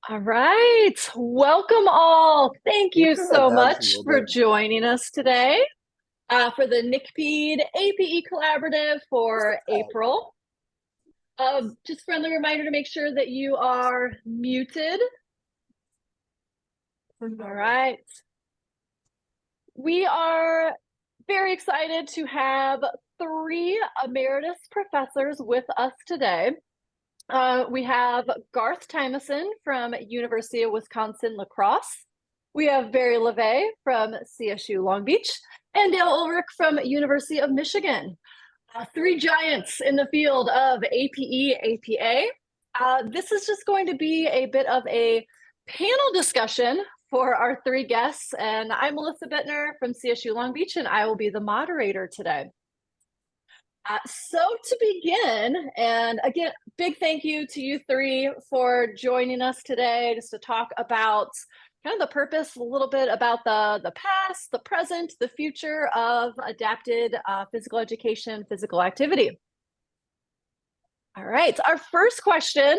All right. Welcome all. Thank you so much for Absolutely. joining us today for the NCPEID APE Collaborative for April. Just friendly reminder to make sure that you are muted. All right. We are very excited to have three emeritus professors with us today. We have Garth Tymeson from University of Wisconsin-La Crosse. We have Barry Lavay from CSU Long Beach and Dale Ulrich from University of Michigan. Three giants in the field of APE, APA. This is just going to be a bit of a panel discussion for our three guests. And I'm Melissa Bittner from CSU Long Beach, and I will be the moderator today. So to begin, and again, big thank you to you three for joining us today just to talk about kind of the purpose, a little bit about the past, the present, the future of adapted physical education, physical activity. All right, our first question,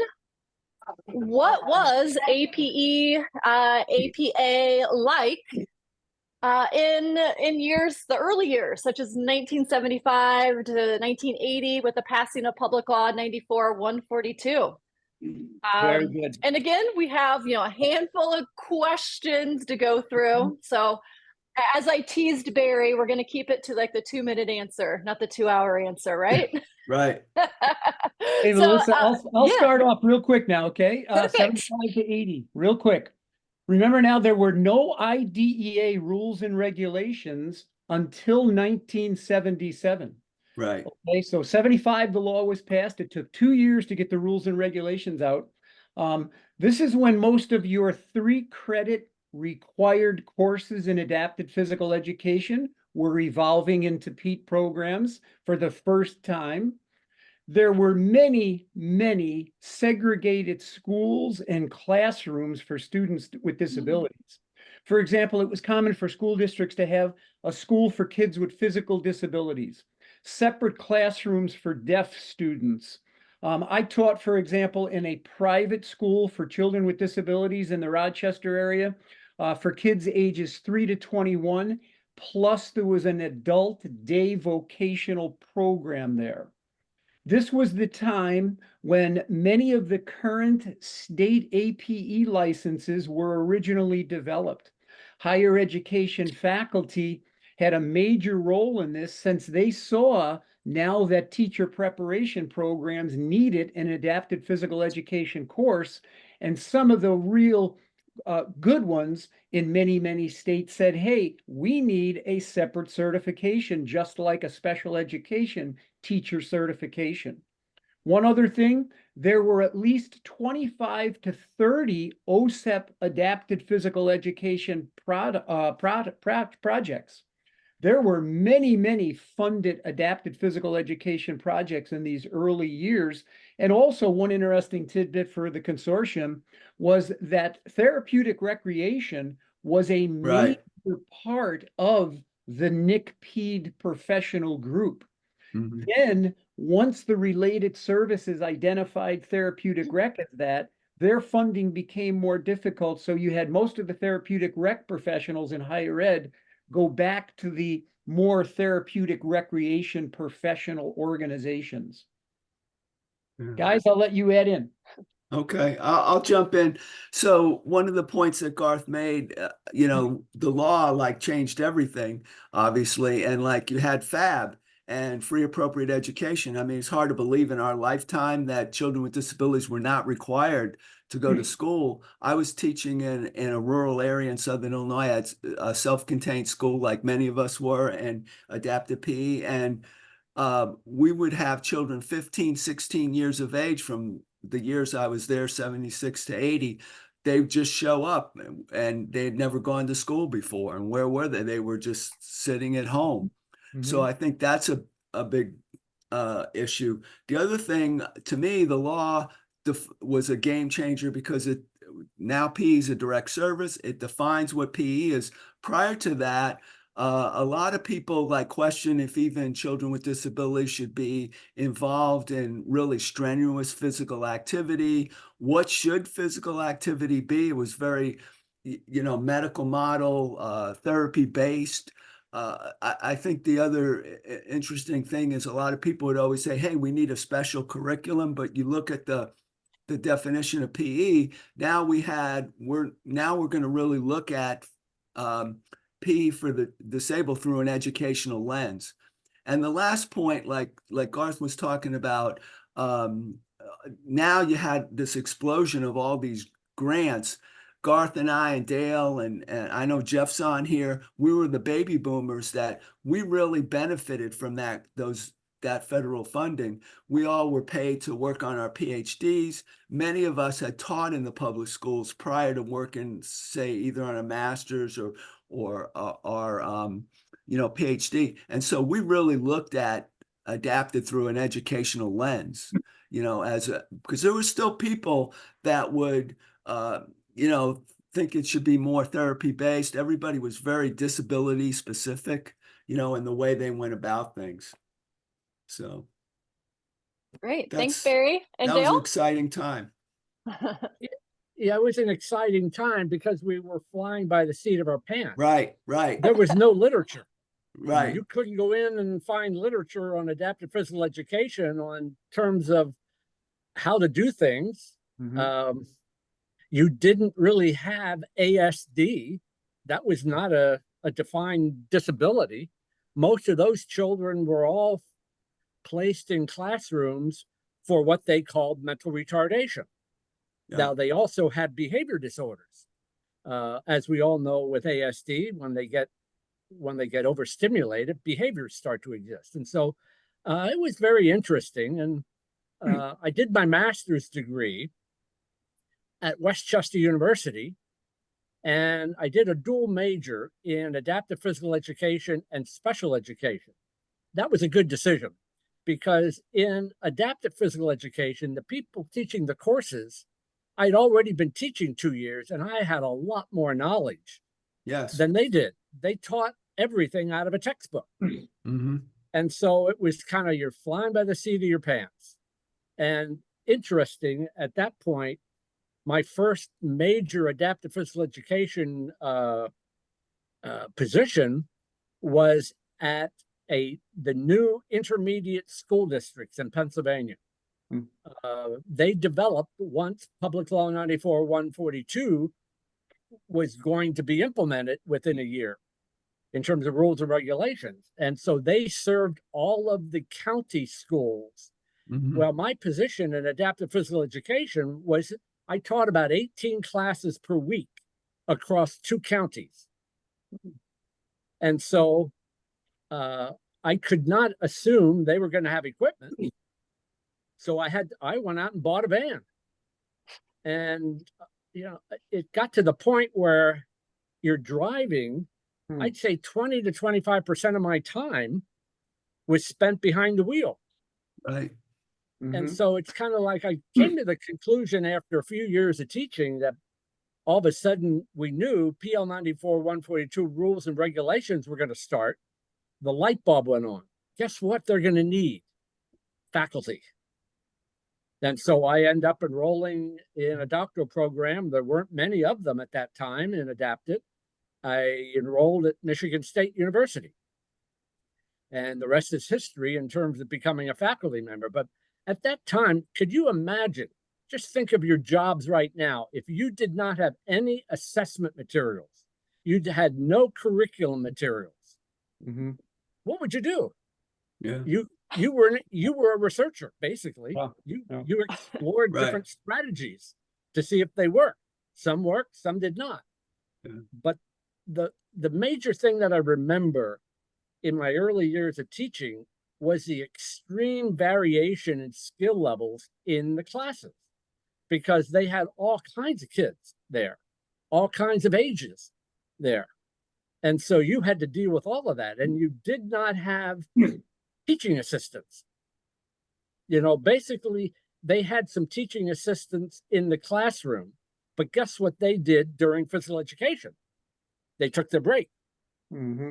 what was APE, APA like in years, the early years, such as 1975 to 1980, with the passing of Public Law 94-142. Very good. And again, we have a handful of questions to go through. So as I teased Barry, we're going to keep it to like the 2-minute answer, not the 2-hour answer, right? Right. Hey, So, Melissa, I'll yeah. start off real quick now, okay? Perfect. 75 to 80, real quick. Remember now, there were no IDEA rules and regulations until 1977. Right. Okay, so 75, the law was passed. It took 2 years to get the rules and regulations out. This is when most of your 3-credit required courses in adapted physical education were evolving into PETE programs for the first time. There were many, many segregated schools and classrooms for students with disabilities. For example, it was common for school districts to have a school for kids with physical disabilities, separate classrooms for deaf students. I taught, for example, in a private school for children with disabilities in the Rochester area for kids ages 3 to 21, plus there was an adult day vocational program there. This was the time when many of the current state APE licenses were originally developed. Higher education faculty had a major role in this, since they saw now that teacher preparation programs needed an adapted physical education course, and some of the real good ones in many, many states said, hey, we need a separate certification, just like a special education teacher certification. One other thing, there were at least 25 to 30 OSEP adapted physical education projects. There were many, many funded adapted physical education projects in these early years. And also, one interesting tidbit for the consortium was that therapeutic recreation was a major part of the NCPEID professional group. Mm-hmm. Then, once the related services identified therapeutic rec as that, their funding became more difficult. So you had most of the therapeutic rec professionals in higher ed go back to the more therapeutic recreation professional organizations. Yeah. Guys, I'll let you add in. Okay, I'll jump in. So one of the points that Garth made, the law like changed everything, obviously, and like you had FAB and free appropriate education. I mean, it's hard to believe in our lifetime that children with disabilities were not required to go to school. I was teaching in a rural area in Southern Illinois at a self-contained school like many of us were, and adapted PE, and we would have children 15, 16 years of age from the years I was there, 76 to 80. They would just show up, and they'd never gone to school before. And where were they? They were just sitting at home. Mm-hmm. So I think that's a big issue. The other thing, to me, the law was a game changer because now PE is a direct service. It defines what PE is. Prior to that, A lot of people like question if even children with disabilities should be involved in really strenuous physical activity. What should physical activity be? It was very, medical model, therapy based. I think the other interesting thing is a lot of people would always say, "Hey, we need a special curriculum," but you look at the definition of PE. We're going to really look at PE for the disabled through an educational lens. And the last point, like Garth was talking about, now you had this explosion of all these grants. Garth and I and Dale and I know Jeff's on here. We were the baby boomers that we really benefited from that federal funding. We all were paid to work on our PhDs. Many of us had taught in the public schools prior to working, say, either on a master's or our PhD. And so we really looked at adapted through an educational lens, because there were still people that would think it should be more therapy based. Everybody was very disability specific, in the way they went about things. So Great. Thanks, Barry. And that was Dale? an exciting time. Yeah, it was an exciting time because we were flying by the seat of our pants. Right. There was no literature. Right. You couldn't go in and find literature on adaptive physical education on terms of how to do things. Mm-hmm. You didn't really have ASD. That was not a defined disability. Most of those children were all placed in classrooms for what they called mental retardation. Yeah. Now, they also had behavior disorders. As we all know with ASD, when they get overstimulated, behaviors start to exist. And so it was very interesting. And I did my master's degree at Westchester University, and I did a dual major in adaptive physical education and special education. That was a good decision because in adaptive physical education, the people teaching the courses, I'd already been teaching 2 years and I had a lot more knowledge than they did. They taught everything out of a textbook. Mm-hmm. And so it was kind of, you're flying by the seat of your pants. And interesting, at that point, my first major adaptive physical education position was at the new intermediate school districts in Pennsylvania. They developed, once Public Law 94-142 was going to be implemented within a year in terms of rules and regulations. And so they served all of the county schools. Mm-hmm. Well, my position in adaptive physical education was I taught about 18 classes per week across 2 counties. And so I could not assume they were going to have equipment. So I went out and bought a van. And, it got to the point where you're driving, I'd say 20 to 25% of my time was spent behind the wheel. Right. Mm-hmm. And so it's kind of like I came to the conclusion after a few years of teaching that all of a sudden we knew PL 94-142 rules and regulations were going to start. The light bulb went on. Guess what they're going to need? Faculty. And so I end up enrolling in a doctoral program. There weren't many of them at that time in adapted. I enrolled at Michigan State University. And the rest is history in terms of becoming a faculty member. But at that time, could you imagine, just think of your jobs right now. If you did not have any assessment materials, you had no curriculum materials, mm-hmm. What would you do? Yeah. You were a researcher, basically. Wow. You explored different strategies to see if they worked. Some worked, some did not. Yeah. But the major thing that I remember in my early years of teaching was the extreme variation in skill levels in the classes, because they had all kinds of kids there, all kinds of ages there. And so you had to deal with all of that, and you did not have teaching assistants. Basically, they had some teaching assistants in the classroom, but guess what they did during physical education? They took their break. Mm-hmm.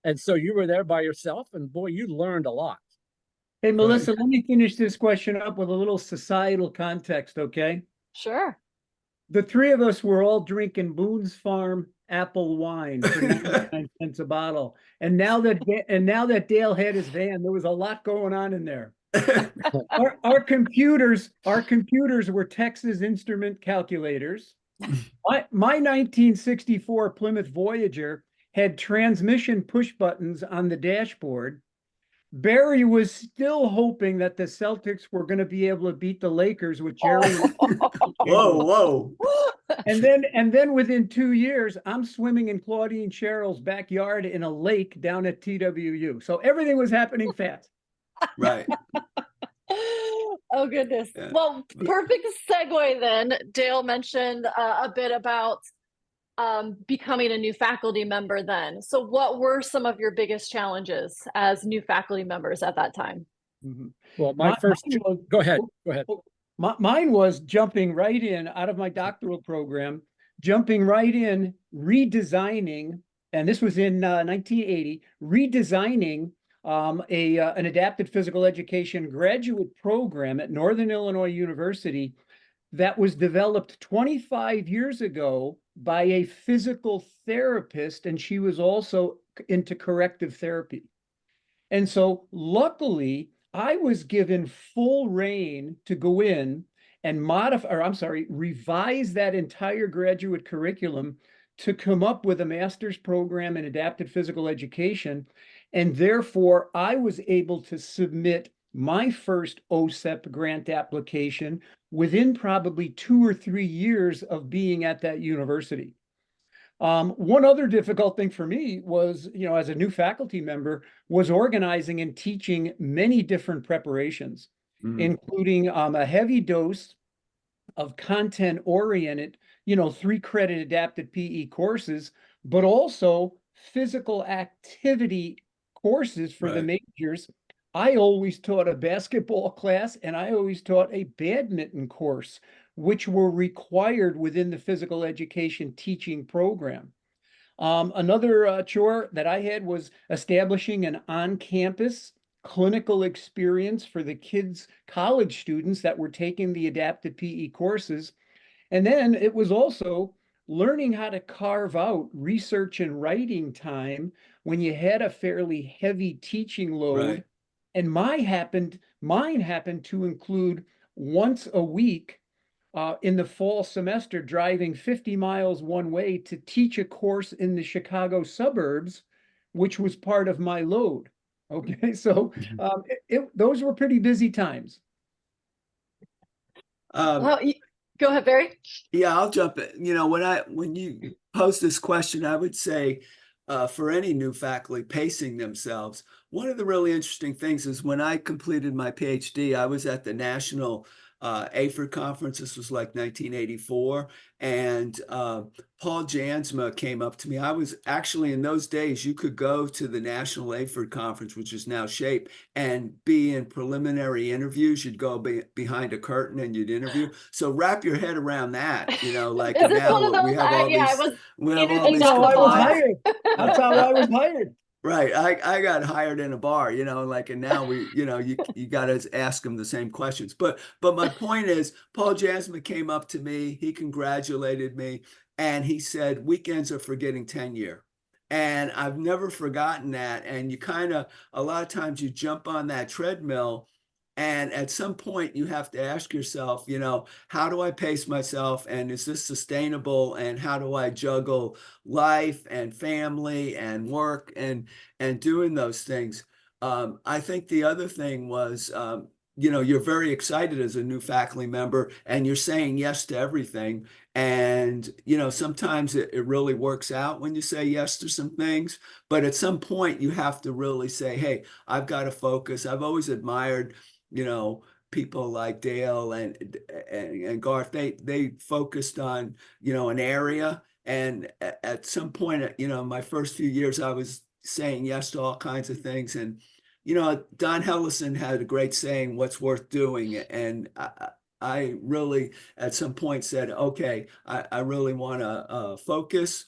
And so you were there by yourself, and boy, you learned a lot. Hey, Melissa, let me finish this question up with a little societal context, okay? Sure. The three of us were all drinking Boone's Farm apple wine for 99 cents a bottle. And now that Dale had his van, there was a lot going on in there. Our computers were Texas Instrument calculators. My 1964 Plymouth Voyager had transmission push buttons on the dashboard. Barry was still hoping that the Celtics were going to be able to beat the Lakers with Jerry. Whoa. And then within 2 years, I'm swimming in Claudine Cheryl's backyard in a lake down at TWU. So everything was happening fast. Right. Oh, goodness. Yeah. Well, perfect segue then. Dale mentioned a bit about becoming a new faculty member then. So what were some of your biggest challenges as new faculty members at that time? Well, go ahead. Mine was jumping right in out of my doctoral program, jumping right in, redesigning, and this was in 1980, redesigning an adapted physical education graduate program at Northern Illinois University that was developed 25 years ago by a physical therapist, and she was also into corrective therapy. And so luckily, I was given full reign to go in and revise that entire graduate curriculum to come up with a master's program in adapted physical education. And therefore, I was able to submit my first OSEP grant application within probably 2 or 3 years of being at that university. One other difficult thing for me was, as a new faculty member, was organizing and teaching many different preparations, including a heavy dose of content-oriented, 3-credit adapted PE courses, but also physical activity courses for the majors. I always taught a basketball class and I always taught a badminton course, which were required within the physical education teaching program. Another chore that I had was establishing an on-campus clinical experience for the kids, college students that were taking the adapted PE courses. And then it was also learning how to carve out research and writing time when you had a fairly heavy teaching load. And mine happened to include once a week in the fall semester, driving 50 miles one way to teach a course in the Chicago suburbs, which was part of my load. Okay, so those were pretty busy times. Well, go ahead, Barry. Yeah, I'll jump in. When you pose this question, I would say for any new faculty pacing themselves, one of the really interesting things is when I completed my PhD, I was at the National APE conference. This was like 1984. And Paul Jansma came up to me. I was actually, in those days, you could go to the National APE conference, which is now SHAPE, and be in preliminary interviews. You'd go behind a curtain and you'd interview. So wrap your head around that, like now we have all these. I was hired. That's how I was hired. Right. I got hired in a bar, and now you got to ask them the same questions. But my point is, Paul Jasmine came up to me, he congratulated me, and he said, weekends are for getting tenure. And I've never forgotten that. And you a lot of times you jump on that treadmill, and at some point you have to ask yourself, how do I pace myself? And is this sustainable? And how do I juggle life and family and work and doing those things? I think the other thing was, you're very excited as a new faculty member and you're saying yes to everything. And, sometimes it really works out when you say yes to some things, but at some point you have to really say, hey, I've got to focus. I've always admired people like Dale and Garth. They focused on, an area. And at some point, my first few years, I was saying yes to all kinds of things. And, Don Hellison had a great saying, what's worth doing? And I really, at some point said, okay, I really want to focus.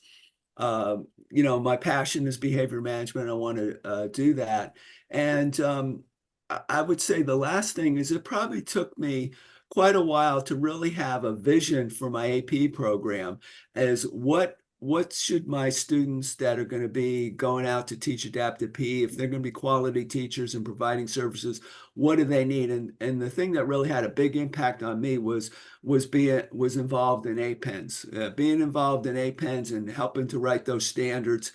you know, my passion is behavior management. I want to do that. And I would say the last thing is it probably took me quite a while to really have a vision for my AP program as what should my students that are going to be going out to teach adaptive PE, if they're going to be quality teachers and providing services, what do they need? And the thing that really had a big impact on me was involved in APENs. Being involved in APENs and helping to write those standards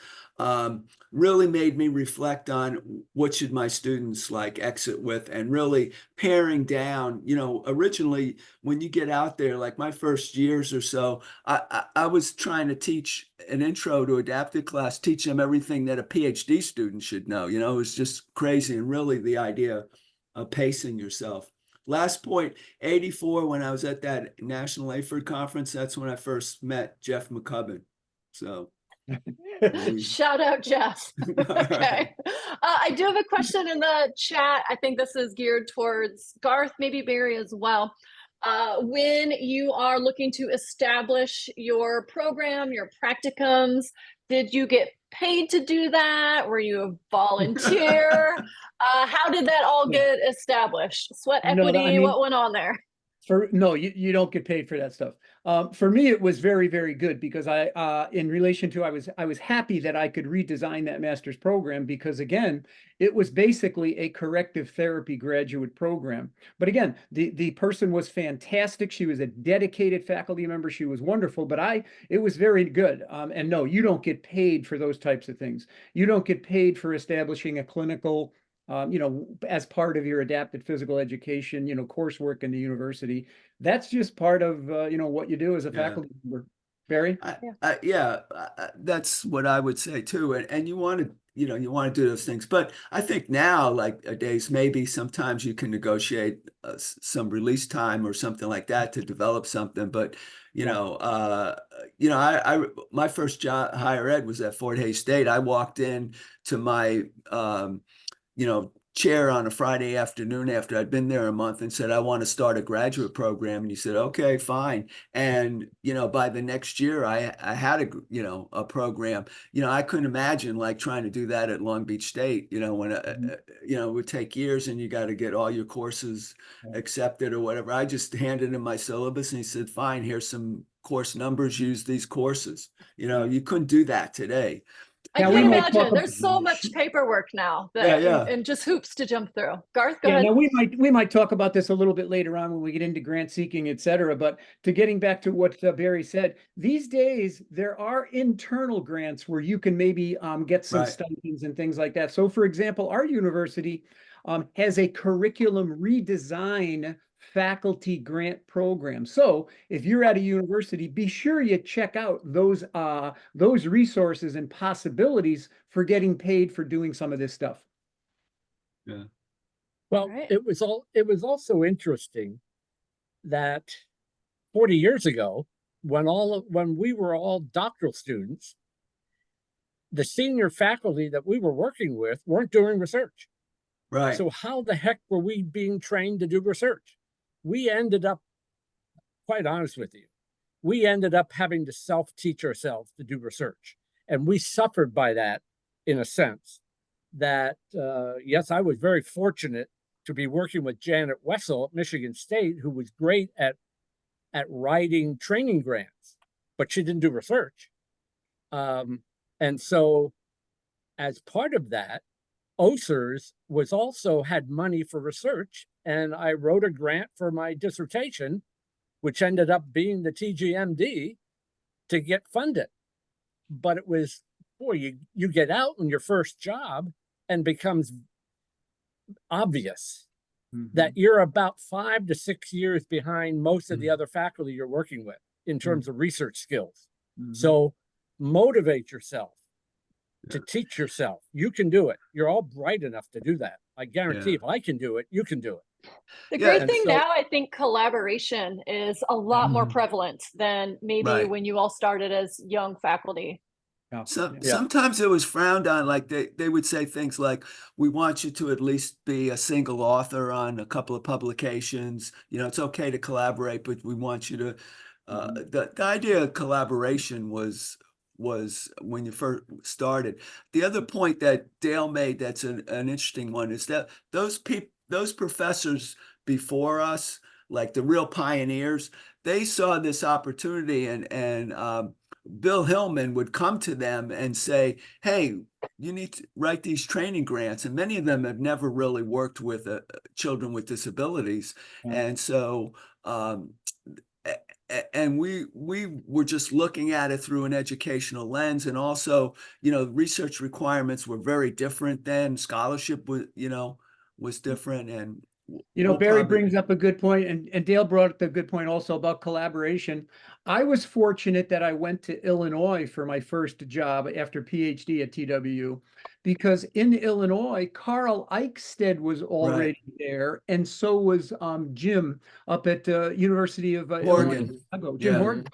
really made me reflect on what should my students like exit with, and really paring down. You know, originally when you get out there, like my first years or so, I was trying to teach an intro to adaptive class, teach them everything that a PhD student should know. You know, it was just crazy. And really the idea of pacing yourself. Last point, 84, when I was at that National APHED conference, that's when I first met Jeff McCubbin. So shout out, Jeff. Okay. I do have a question in the chat. I think this is geared towards Garth, maybe Barry as well. When you are looking to establish your program, your practicums, did you get paid to do that? Were you a volunteer? How did that all get established? Sweat equity, I mean, what went on there? No, you don't get paid for that stuff. For me, it was very, very good because in relation to, I was happy that I could redesign that master's program because again, it was basically a corrective therapy graduate program. But again, the person was fantastic. She was a dedicated faculty member. She was wonderful, but it was very good. And no, you don't get paid for those types of things. You don't get paid for establishing a clinical you know, as part of your adapted physical education, you know, coursework in the university. That's just part of, you know, what you do as a faculty member. Barry? That's what I would say too. And you want to, you know, you want to do those things. But I think now, like days, maybe sometimes you can negotiate some release time or something like that to develop something. But, you know, my first job, higher ed, was at Fort Hays State. I walked in to my, you know, chair on a Friday afternoon after I'd been there a month and said, I want to start a graduate program. And he said, okay, fine. And, you know, by the next year, I had a program. You know, I couldn't imagine like trying to do that at Long Beach State, you know, when, you know, it would take years and you got to get all your courses accepted or whatever. I just handed him my syllabus and he said, fine, here's some course numbers, use these courses. You know, you couldn't do that today. I can imagine there's so much paperwork now that and just hoops to jump through. Garth, go ahead. Now we might talk about this a little bit later on when we get into grant seeking, et cetera. But to getting back to what Barry said, these days there are internal grants where you can maybe get some stipends and things like that. So for example, our university has a curriculum redesign faculty grant program. So if you're at a university, be sure you check out those resources and possibilities for getting paid for doing some of this stuff. Yeah. Well, it was also interesting that 40 years ago, when we were all doctoral students, the senior faculty that we were working with weren't doing research. Right. So how the heck were we being trained to do research? We ended up, quite honest with you, we ended up having to self-teach ourselves to do research. And we suffered by that in a sense that, yes, I was very fortunate to be working with Janet Wessel at Michigan State, who was great at writing training grants, but she didn't do research. And so as part of that, OSERS had money for research, and I wrote a grant for my dissertation, which ended up being the TGMD, to get funded. But it was, boy, you get out on your first job and becomes obvious that you're about 5 to 6 years behind most of the other faculty you're working with in terms of research skills. So motivate yourself to teach yourself. You can do it. You're all bright enough to do that. I guarantee if I can do it, you can do it. The great thing now, I think collaboration is a lot more prevalent than maybe when you all started as young faculty. Sometimes it was frowned on, like they would say things like, we want you to at least be a single author on a couple of publications. You know, it's okay to collaborate, but we want you to, the idea of collaboration was was when you first started. The other point that Dale made that's an interesting one is that those professors before us, like the real pioneers, they saw this opportunity, and Bill Hillman would come to them and say, "Hey, you need to write these training grants," and many of them have never really worked with children with disabilities, and so. And we were just looking at it through an educational lens, and also, research requirements were very different then. Scholarship was different, and Barry brings up a good point, and Dale brought up a good point also about collaboration. I was fortunate that I went to Illinois for my first job after PhD at TWU, because in Illinois, Carl Eichstead was already there, and so was Jim up at University of Illinois, Chicago, Jim Horgan.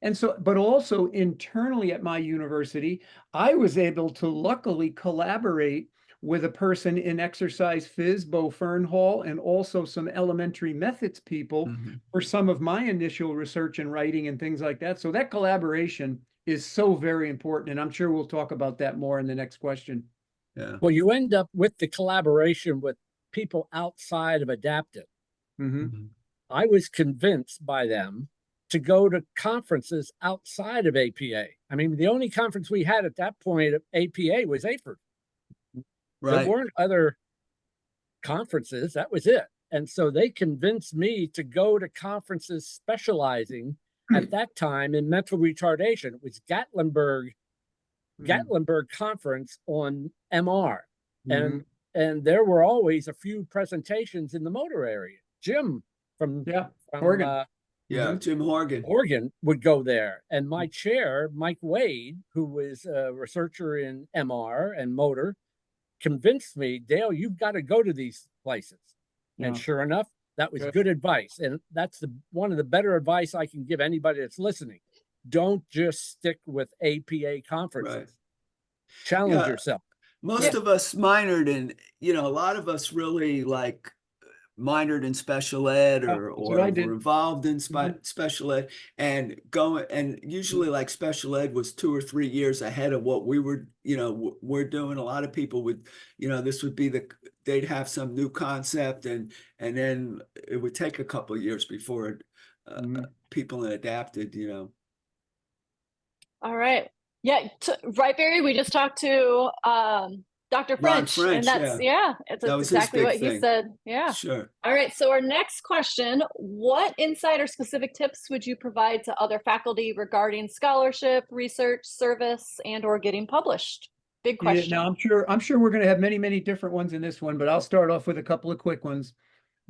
And so, but also internally at my university, I was able to luckily collaborate with a person in exercise phys, Bo Fernhall, and also some elementary methods people for some of my initial research and writing and things like that. So that collaboration is so very important. And I'm sure we'll talk about that more in the next question. Yeah. Well, you end up with the collaboration with people outside of adaptive. I was convinced by them to go to conferences outside of APA. I mean, the only conference we had at that point of APA was AFERD. Right. There weren't other conferences. That was it. And so they convinced me to go to conferences specializing at that time in mental retardation. It was Gatlinburg conference on MR. And there were always a few presentations in the motor area. Jim from Horgan. Jim Horgan. Oregon would go there. And my chair, Mike Wade, who was a researcher in MR and motor, convinced me, Dale, you've got to go to these places. And sure enough, that was good advice. And that's one of the better advice I can give anybody that's listening. Don't just stick with APA conferences. Right. Challenge yourself. Most of us minored in, a lot of us really minored in special ed or were involved in special ed, and usually special ed was 2 or 3 years ahead of what we were, we're doing. A lot of people would, this would be they'd have some new concept, and then it would take a couple of years before people adapted, All right. Yeah. Right, Barry. We just talked to Dr. French, and that's it's exactly what he said. Yeah. Sure. All right. So our next question: what insight or specific tips would you provide to other faculty regarding scholarship, research, service, and/or getting published? Big question. Now I'm sure we're going to have many different ones in this one, but I'll start off with a couple of quick ones.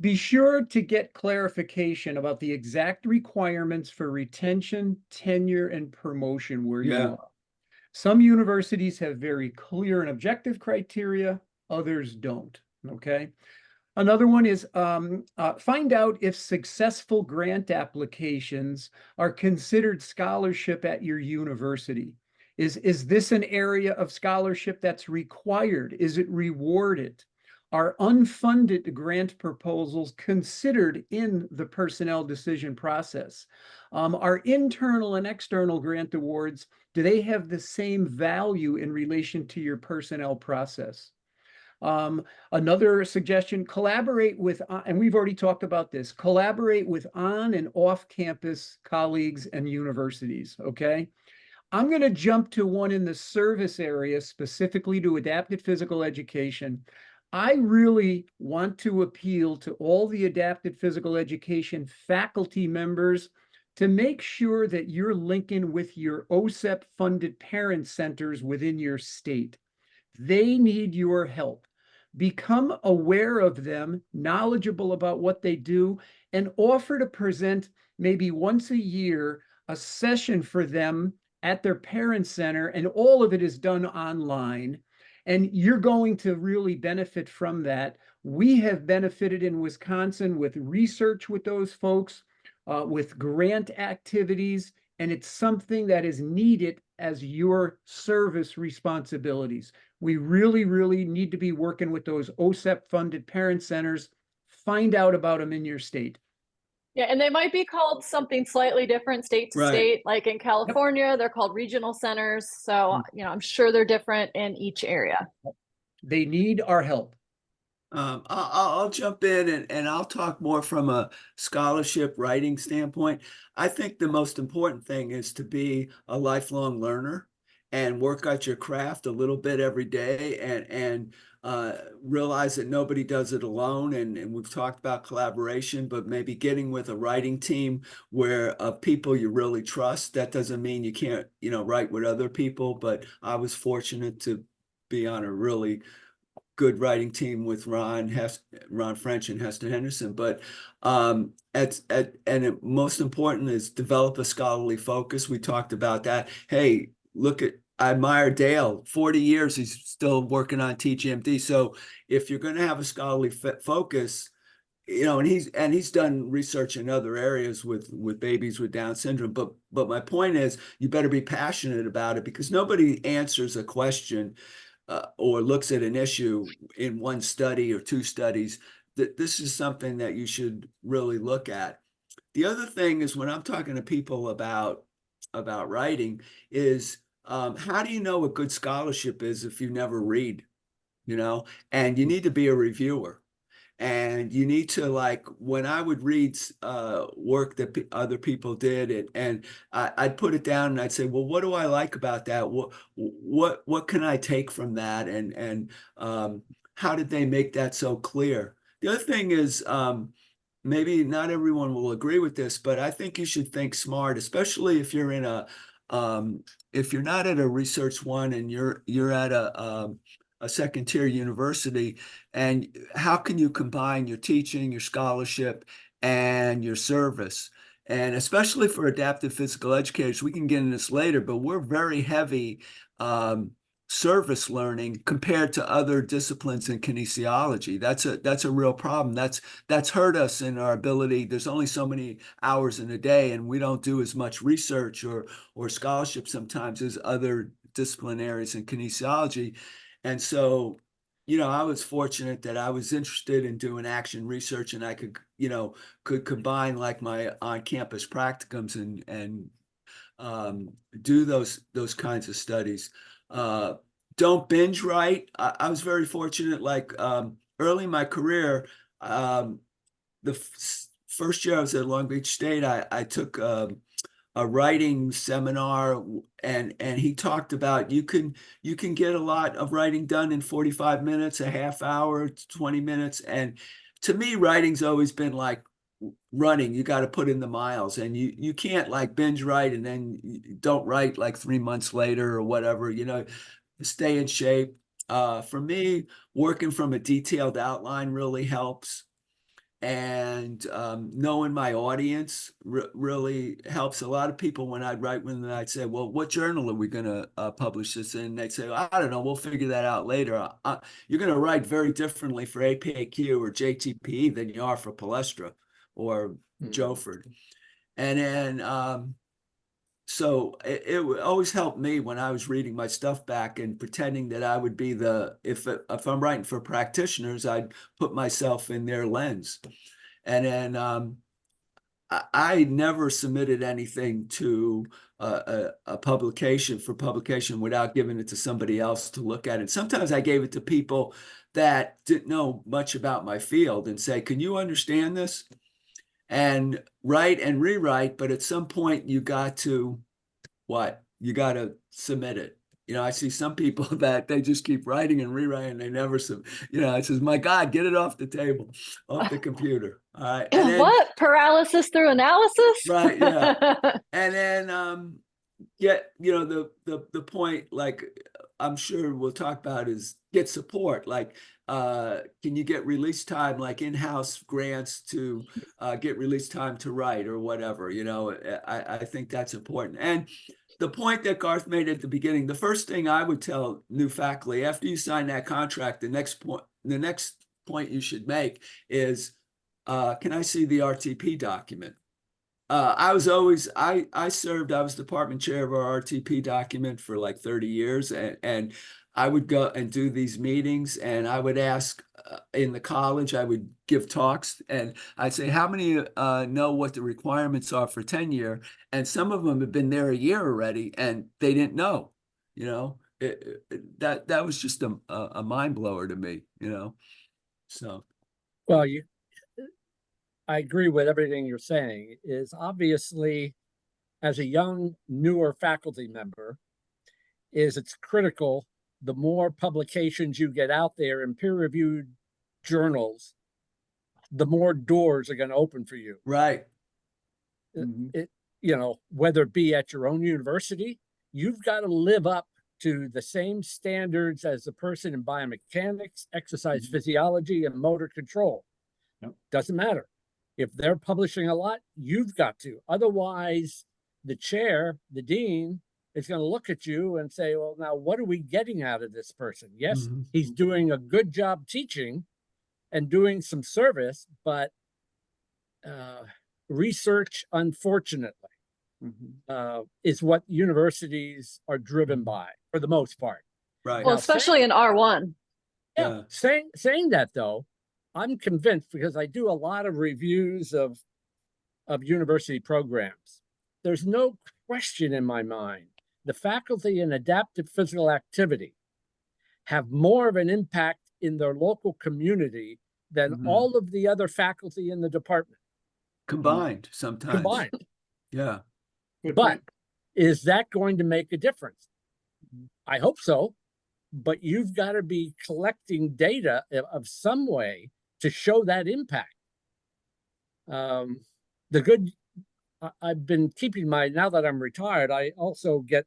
Be sure to get clarification about the exact requirements for retention, tenure, and promotion where you are. Some universities have very clear and objective criteria, others don't, okay? Another one is find out if successful grant applications are considered scholarship at your university. Is this an area of scholarship that's required? Is it rewarded? Are unfunded grant proposals considered in the personnel decision process? Are internal and external grant awards, do they have the same value in relation to your personnel process? Another suggestion, collaborate with, and we've already talked about this, collaborate with on and off-campus colleagues and universities, okay? I'm going to jump to one in the service area, specifically to adapted physical education. I really want to appeal to all the adapted physical education faculty members to make sure that you're linking with your OSEP-funded parent centers within your state. They need your help. Become aware of them, knowledgeable about what they do, and offer to present maybe once a year a session for them at their parent center, and all of it is done online. And you're going to really benefit from that. We have benefited in Wisconsin with research with those folks, with grant activities, and it's something that is needed as your service responsibilities. We really need to be working with those OSEP-funded parent centers. Find out about them in your state. Yeah, and they might be called something slightly different state to Right. state. Like in California, they're called regional centers. So, I'm sure they're different in each area. They need our help. I'll jump in and I'll talk more from a scholarship writing standpoint. I think the most important thing is to be a lifelong learner and work at your craft a little bit every day and realize that nobody does it alone. And we've talked about collaboration, but maybe getting with a writing team where of people you really trust. That doesn't mean you can't, write with other people, but I was fortunate to be on a really good writing team with Ron French and Hester Henderson. But most important is develop a scholarly focus. We talked about that. Hey, I admire Dale. 40 years, he's still working on TGMD. So if you're going to have a scholarly focus, and he's done research in other areas with babies with Down syndrome. But my point is, you better be passionate about it, because nobody answers a question or looks at an issue in one study or two studies. That this is something that you should really look at. The other thing is, when I'm talking to people about writing, is how do you know what good scholarship is if you never read? And you need to be a reviewer. And you need to, like, when I would read work that other people did, and I'd put it down and I'd say, well, what do I like about that? What can I take from that? And how did they make that so clear? The other thing is, maybe not everyone will agree with this, but I think you should think smart, especially if you're in if you're not at a research one and you're at a second tier university. And how can you combine your teaching, your scholarship, and your service? And especially for adaptive physical educators, we can get into this later, but we're very heavy service learning compared to other disciplines in kinesiology. That's a real problem. That's hurt us in our ability. There's only so many hours in a day, and we don't do as much research or scholarship sometimes as other disciplinaries in kinesiology. And so, I was fortunate that I was interested in doing action research, and I could combine like my on-campus practicums and do those kinds of studies. Don't binge write. I was very fortunate, like early in my career, the first year I was at Long Beach State, I took a writing seminar, and he talked about you can get a lot of writing done in 45 minutes, a half hour, 20 minutes. And to me, writing's always been like running. You got to put in the miles, and you can't like binge write and then don't write like 3 months later or whatever, stay in shape. For me, working from a detailed outline really helps. And knowing my audience really helps. A lot of people, when I'd write with them, I'd say, well, what journal are we going to publish this in? They'd say, I don't know, we'll figure that out later. You're going to write very differently for APAQ or JTPE than you are for Palestra or Joford. And then so it always helped me when I was reading my stuff back and pretending that I would be if I'm writing for practitioners, I'd put myself in their lens. And then I never submitted anything to a publication without giving it to somebody else to look at it. Sometimes I gave it to people that didn't know much about my field and say, can you understand this? And write and rewrite, but at some point you got to submit it. I see some people that they just keep writing and rewriting, they never it says, my God, get it off the table, off the computer. All right. And then, what? Paralysis through analysis? Right, yeah. And then the point, like I'm sure we'll talk about, is get support. Like can you get release time, like in-house grants to get release time to write or whatever? I think that's important. And the point that Garth made at the beginning, the first thing I would tell new faculty after you sign that contract, the next point you should make is, can I see the RTP document? I was department chair of our RTP document for like 30 years. And I would go and do these meetings, and I would ask in the college, I would give talks, and I'd say, how many know what the requirements are for tenure? And some of them have been there a year already, and they didn't know. You know, that was just a mind blower to me. You know, so Well, I agree with everything you're saying. Is obviously, as a young, newer faculty member, it's critical. The more publications you get out there in peer-reviewed journals, the more doors are going to open for you. right. It, whether it be at your own university, you've got to live up to the same standards as the person in biomechanics, exercise physiology, and motor control. Yep. Doesn't matter. If they're publishing a lot, you've got to. Otherwise, the chair, the dean, is going to look at you and say, well, now what are we getting out of this person? Yes, he's doing a good job teaching and doing some service, but research, unfortunately, is what universities are driven by for the most part. Right. Well, Now, especially in R1. Yeah. Saying that though, I'm convinced, because I do a lot of reviews of university programs. There's no question in my mind, the faculty in adaptive physical activity have more of an impact in their local community than all of the other faculty in the department Combined sometimes. combined. Yeah. But is that going to make a difference? I hope so. But you've got to be collecting data of some way to show that impact. I've been keeping now that I'm retired, I also get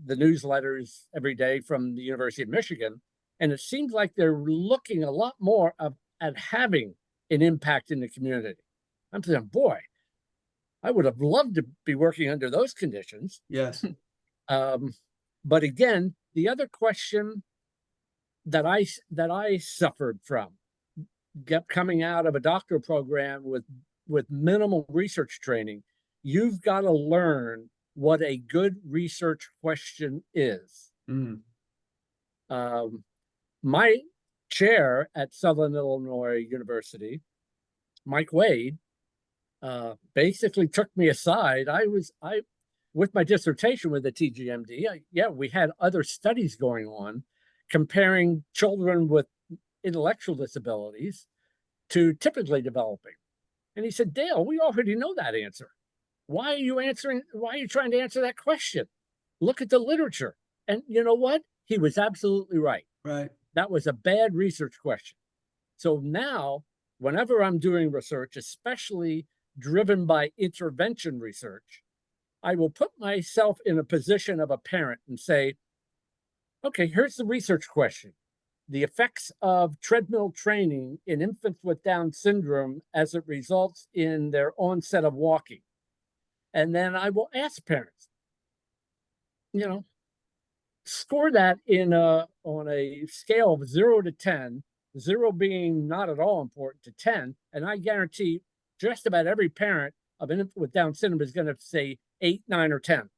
the newsletters every day from the University of Michigan. And it seems like they're looking a lot more at having an impact in the community. I'm thinking, boy, I would have loved to be working under those conditions. Yes. But again, the other question that I suffered from coming out of a doctoral program with minimal research training, you've got to learn what a good research question is. My chair at Southern Illinois University, Mike Wade, basically took me aside. With my dissertation with the TGMD, we had other studies going on comparing children with intellectual disabilities to typically developing. And he said, Dale, we already know that answer. Why are you trying to answer that question? Look at the literature. And you know what? He was absolutely right. Right. That was a bad research question. So now, whenever I'm doing research, especially driven by intervention research, I will put myself in a position of a parent and say, okay, here's the research question. The effects of treadmill training in infants with Down syndrome as it results in their onset of walking. And then I will ask parents, score that on a scale of 0 to 10, 0 being not at all important to 10. And I guarantee just about every parent of an infant with Down syndrome is going to say 8, 9, or 10.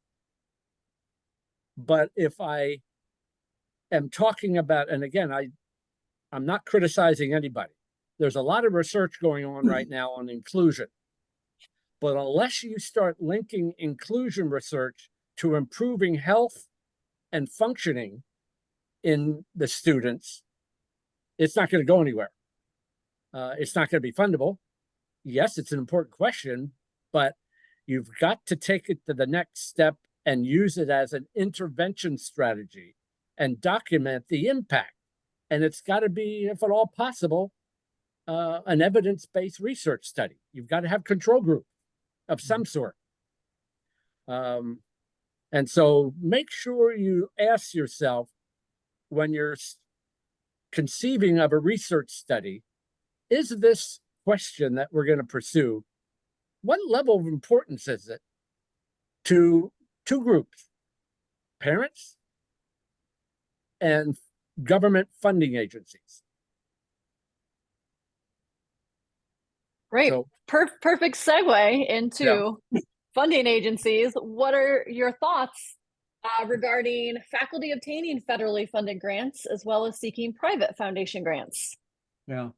But if I am talking about, and again, I'm not criticizing anybody. There's a lot of research going on right now on inclusion. But unless you start linking inclusion research to improving health and functioning in the students, it's not going to go anywhere. It's not going to be fundable. Yes, it's an important question, but you've got to take it to the next step and use it as an intervention strategy and document the impact. And it's got to be, if at all possible, an evidence-based research study. You've got to have control group of some sort. And so make sure you ask yourself when you're conceiving of a research study, is this question that we're going to pursue, what level of importance is it to two groups, parents and government funding agencies? Great. So, Perfect segue into funding agencies. What are your thoughts regarding faculty obtaining federally funded grants as well as seeking private foundation grants. Yeah.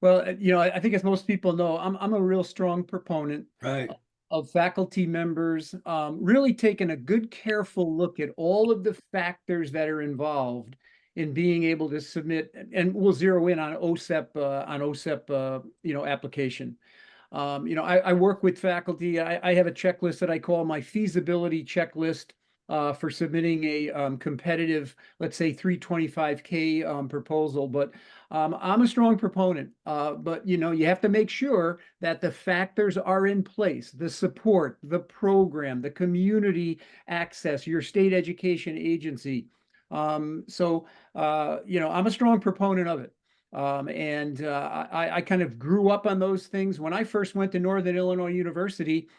Well, I think as most people know, I'm a real strong proponent Right. of faculty members really taking a good, careful look at all of the factors that are involved in being able to submit, and we'll zero in on OSEP, application. I work with faculty. I have a checklist that I call my feasibility checklist for submitting a competitive, let's say 325K proposal. But I'm a strong proponent. But you have to make sure that the factors are in place: the support, the program, the community access, your state education agency. I'm a strong proponent of it. I kind of grew up on those things. When I first went to Northern Illinois University,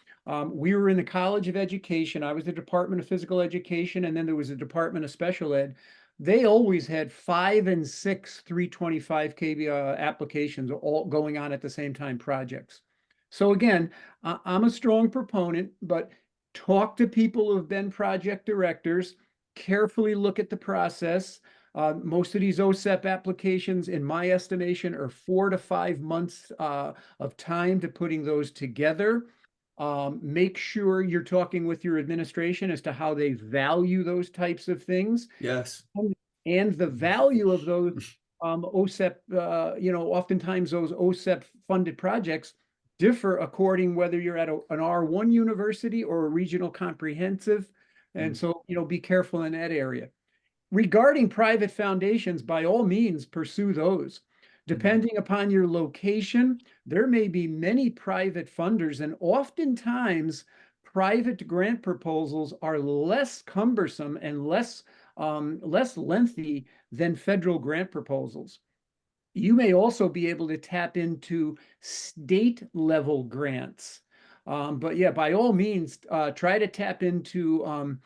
we were in the College of Education. I was the Department of Physical Education, and then there was a Department of Special Ed. They always had 5 and 6 325K applications all going on at the same time, projects. So again, I'm a strong proponent, but talk to people who have been project directors, carefully look at the process. Most of these OSEP applications, in my estimation, are 4 to 5 months of time to putting those together. Make sure you're talking with your administration as to how they value those types of things. Yes. And the value of those OSEP, oftentimes those OSEP funded projects differ according whether you're at an R1 university or a regional comprehensive. And so, be careful in that area. Regarding private foundations, by all means, pursue those. Depending upon your location, there may be many private funders, and oftentimes private grant proposals are less cumbersome and less lengthy than federal grant proposals. You may also be able to tap into state level grants. But yeah, by all means, try to tap into,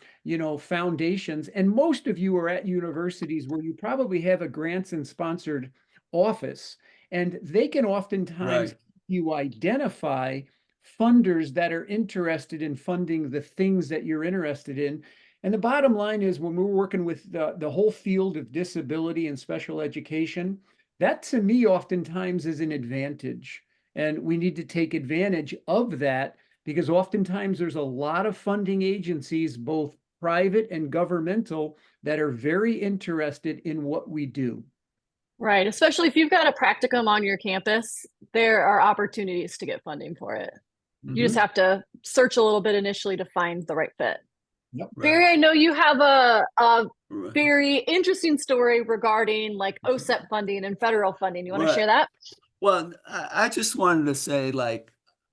foundations. And most of you are at universities where you probably have a grants and sponsored office, and they can oftentimes help you identify funders that are interested in funding the things that you're interested in. And the bottom line is, when we're working with the whole field of disability and special education, that to me oftentimes is an advantage. And we need to take advantage of that, because oftentimes there's a lot of funding agencies, both private and governmental, that are very interested in what we do. Right. Especially if you've got a practicum on your campus, there are opportunities to get funding for it. You just have to search a little bit initially to find the right fit. Yep. Barry, I know you have a very interesting story regarding like OSEP funding and federal funding. You want to share that? Well, I just wanted to say,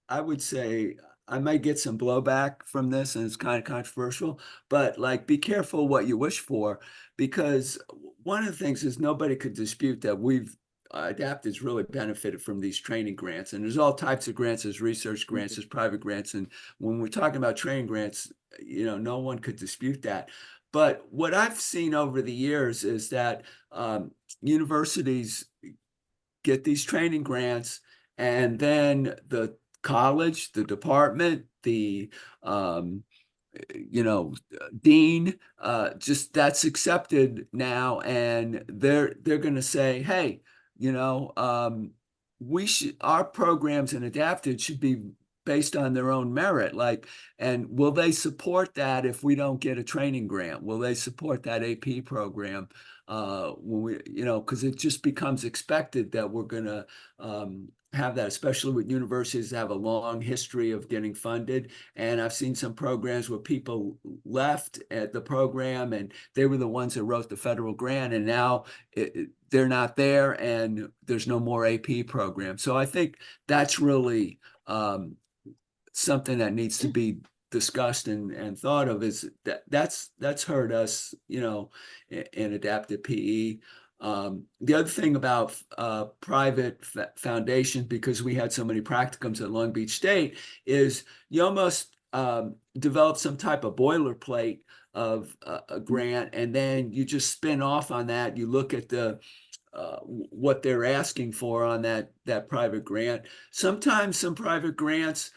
I would say I might get some blowback from this, and it's kind of controversial, but be careful what you wish for, because one of the things is nobody could dispute that we've Adapted's really benefited from these training grants, and there's all types of grants. There's research grants, there's private grants, and when we're talking about training grants, no one could dispute that. But what I've seen over the years is that universities get these training grants, and then the college, the department, the dean, just that's accepted now, and they're going to say, hey, our programs in Adapted should be based on their own merit. And will they support that if we don't get a training grant? Will they support that AP program? When we, because it just becomes expected that we're going to have that, especially with universities that have a long history of getting funded. And I've seen some programs where people left at the program and they were the ones that wrote the federal grant, and now they're not there and there's no more AP program. So I think that's really something that needs to be discussed and thought of, is that's hurt us, in adaptive PE. The other thing about private foundations, because we had so many practicums at Long Beach State, is you almost develop some type of boilerplate of a grant, and then you just spin off on that. You look at what they're asking for on that private grant. Sometimes some private grants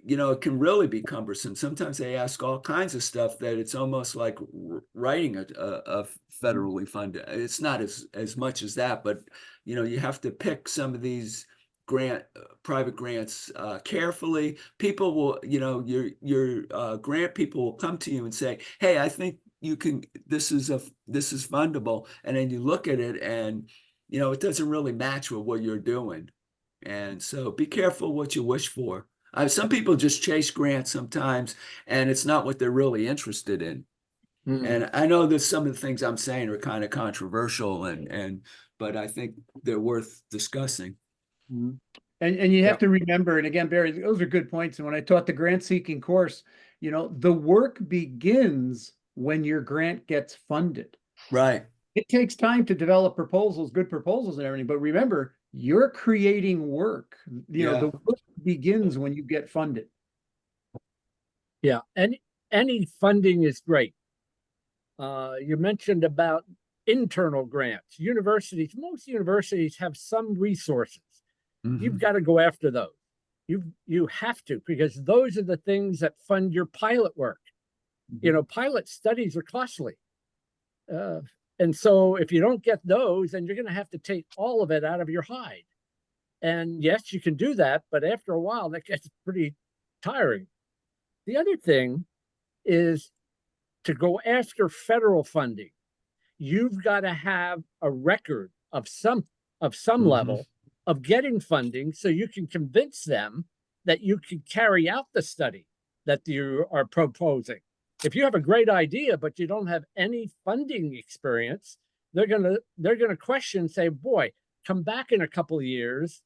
you know, it can really be cumbersome. Sometimes they ask all kinds of stuff that it's almost like writing a federally funded. It's not as much as that, but you know, you have to pick some of these private grants carefully. People will, you know, your grant people will come to you and say, "Hey, I think you can. This is fundable," and then you look at it, and you know, it doesn't really match with what you're doing. And so, be careful what you wish for. Some people just chase grants sometimes, and it's not what they're really interested in. And I know that some of the things I'm saying are kind of controversial, but I think they're worth discussing. And you have to remember, and again, Barry, those are good points. And when I taught the grant seeking course, you know, the work begins when your grant gets funded. Right. It takes time to develop proposals, good proposals and everything. But remember, you're creating work. You know, the work begins when you get funded. Yeah, any funding is great. You mentioned about internal grants. Most universities have some resources. You've got to go after those. You have to, because those are the things that fund your pilot work. You know, pilot studies are costly. And so if you don't get those, then you're going to have to take all of it out of your hide. And yes, you can do that, but after a while, that gets pretty tiring. The other thing is to go after federal funding. You've got to have a record of some level of getting funding, so you can convince them that you can carry out the study that you are proposing. If you have a great idea, but you don't have any funding experience, they're gonna question, say, boy, come back in a couple of years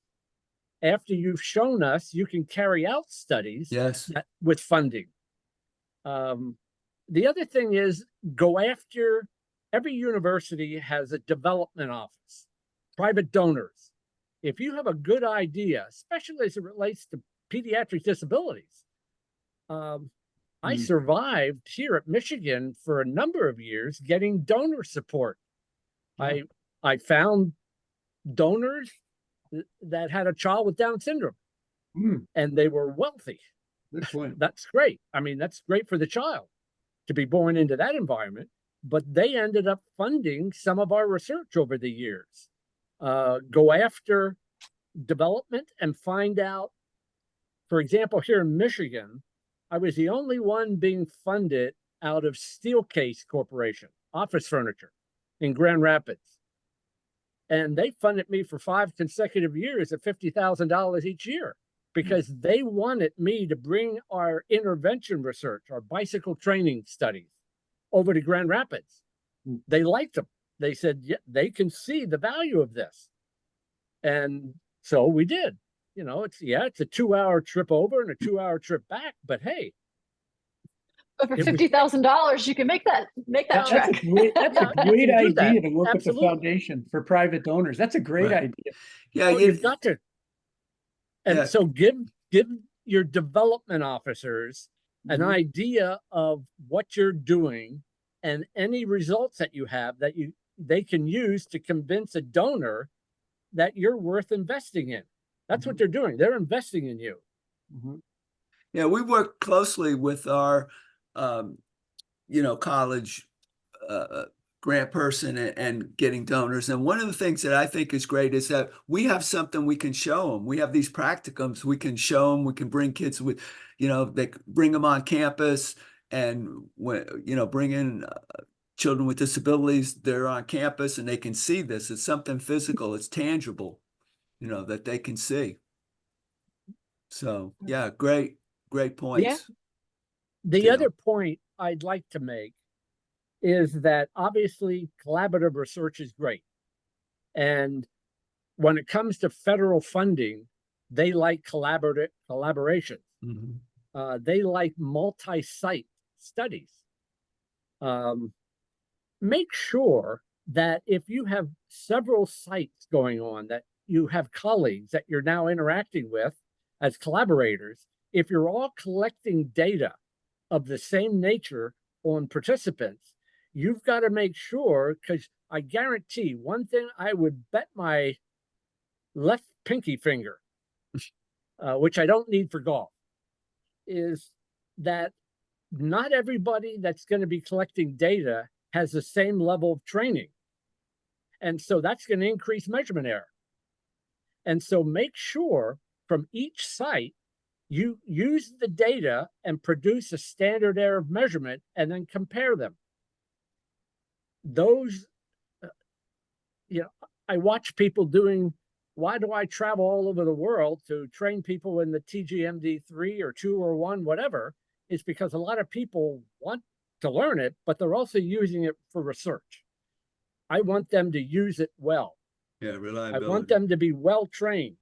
after you've shown us you can carry out studies with funding. The other thing is, go after, every university has a development office, private donors. If you have a good idea, especially as it relates to pediatric disabilities, I survived here at Michigan for a number of years getting donor support. I found donors that had a child with Down syndrome, and they were wealthy. Good point. That's great. I mean, that's great for the child to be born into that environment, but they ended up funding some of our research over the years. Go after development and find out, for example, here in Michigan, I was the only one being funded out of Steelcase Corporation, office furniture in Grand Rapids. And they funded me for 5 consecutive years at $50,000 each year, because they wanted me to bring our intervention research, our bicycle training studies, over to Grand Rapids. They liked them. They said, yeah, they can see the value of this. And so we did. You know, it's a 2-hour trip over and a 2-hour trip back, but hey. But for $50,000, you can make that trek. That's a great idea to work with the foundation for private donors. That's a great idea. Yeah, you've got to. And so give your development officers an idea of what you're doing and any results that you have that they can use to convince a donor that you're worth investing in. That's what they're doing. They're investing in you. Yeah, we work closely with our, college grant person and getting donors. And one of the things that I think is great is that we have something we can show them. We have these practicums we can show them. We can bring kids with, they bring them on campus, and bring in children with disabilities. They're on campus and they can see this. It's something physical. It's tangible, that they can see. So yeah, great points. Yeah. The other point I'd like to make is that obviously collaborative research is great. And when it comes to federal funding, they like collaboration. They like multi-site studies. Make sure that if you have several sites going on, that you have colleagues that you're now interacting with as collaborators, if you're all collecting data of the same nature on participants, you've got to make sure, because I guarantee one thing, I would bet my left pinky finger, which I don't need for golf, is that not everybody that's going to be collecting data has the same level of training. And so that's going to increase measurement error. And so make sure from each site, you use the data and produce a standard error of measurement and then compare them. Those, I watch people doing, why do I travel all over the world to train people in the TGMD3 or 2 or 1, whatever? It's because a lot of people want to learn it, but they're also using it for research. I want them to use it well. Yeah, reliability. I want them to be well trained.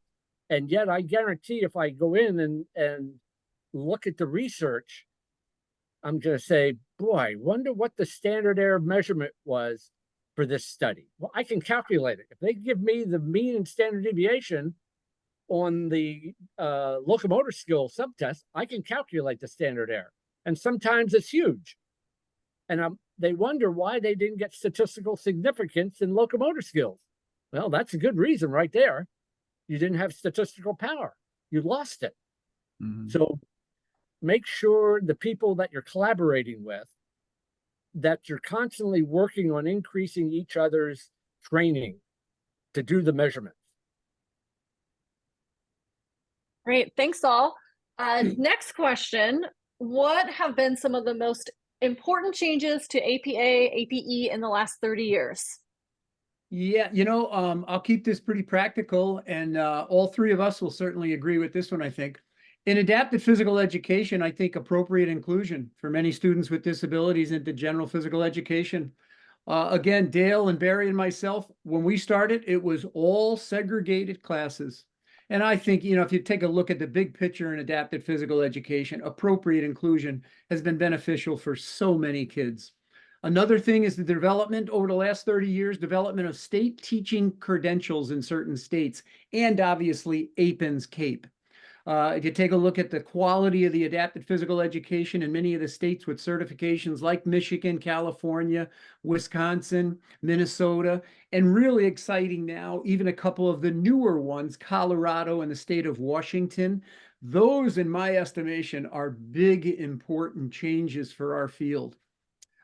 And yet I guarantee if I go in and look at the research, I'm going to say, boy, wonder what the standard error of measurement was for this study. Well, I can calculate it. If they give me the mean and standard deviation on the locomotor skill subtest, I can calculate the standard error. And sometimes it's huge. And they wonder why they didn't get statistical significance in locomotor skills. Well, that's a good reason right there. You didn't have statistical power. You lost it. Mm-hmm. So make sure the people that you're collaborating with, that you're constantly working on increasing each other's training to do the measurements. Great, thanks all. Next question, what have been some of the most important changes to APA, APE in the last 30 years? Yeah, I'll keep this pretty practical, and all three of us will certainly agree with this one, I think. In adapted physical education, I think appropriate inclusion for many students with disabilities into general physical education. Again, Dale and Barry and myself, when we started, it was all segregated classes. And I think, if you take a look at the big picture in adapted physical education, appropriate inclusion has been beneficial for so many kids. Another thing is the development over the last 30 years, development of state teaching credentials in certain states, and obviously APEN's CAPE. If you take a look at the quality of the adapted physical education in many of the states with certifications like Michigan, California, Wisconsin, Minnesota, and really exciting now, even a couple of the newer ones, Colorado and the state of Washington, those, in my estimation, are big, important changes for our field.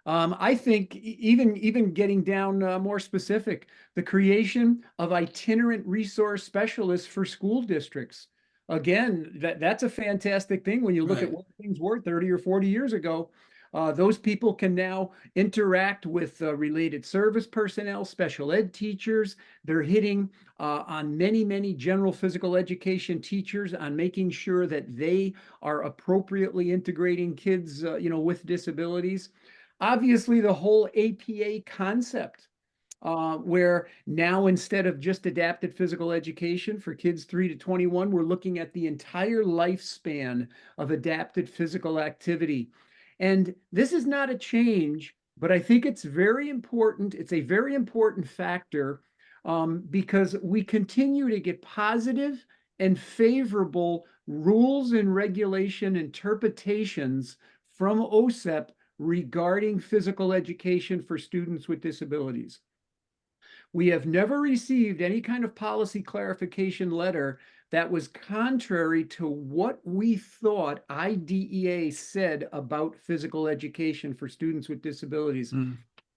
I think even getting down more specific, the creation of itinerant resource specialists for school districts. Again, that's a fantastic thing when you look at what things were 30 or 40 years ago. Those people can now interact with related service personnel, special ed teachers. They're hitting on many general physical education teachers on making sure that they are appropriately integrating kids, with disabilities. Obviously, the whole APA concept, where now instead of just adapted physical education for kids 3 to 21, we're looking at the entire lifespan of adapted physical activity. And this is not a change, but I think it's very important. It's a very important factor because we continue to get positive and favorable rules and regulation interpretations from OSEP regarding physical education for students with disabilities. We have never received any kind of policy clarification letter that was contrary to what we thought IDEA said about physical education for students with disabilities.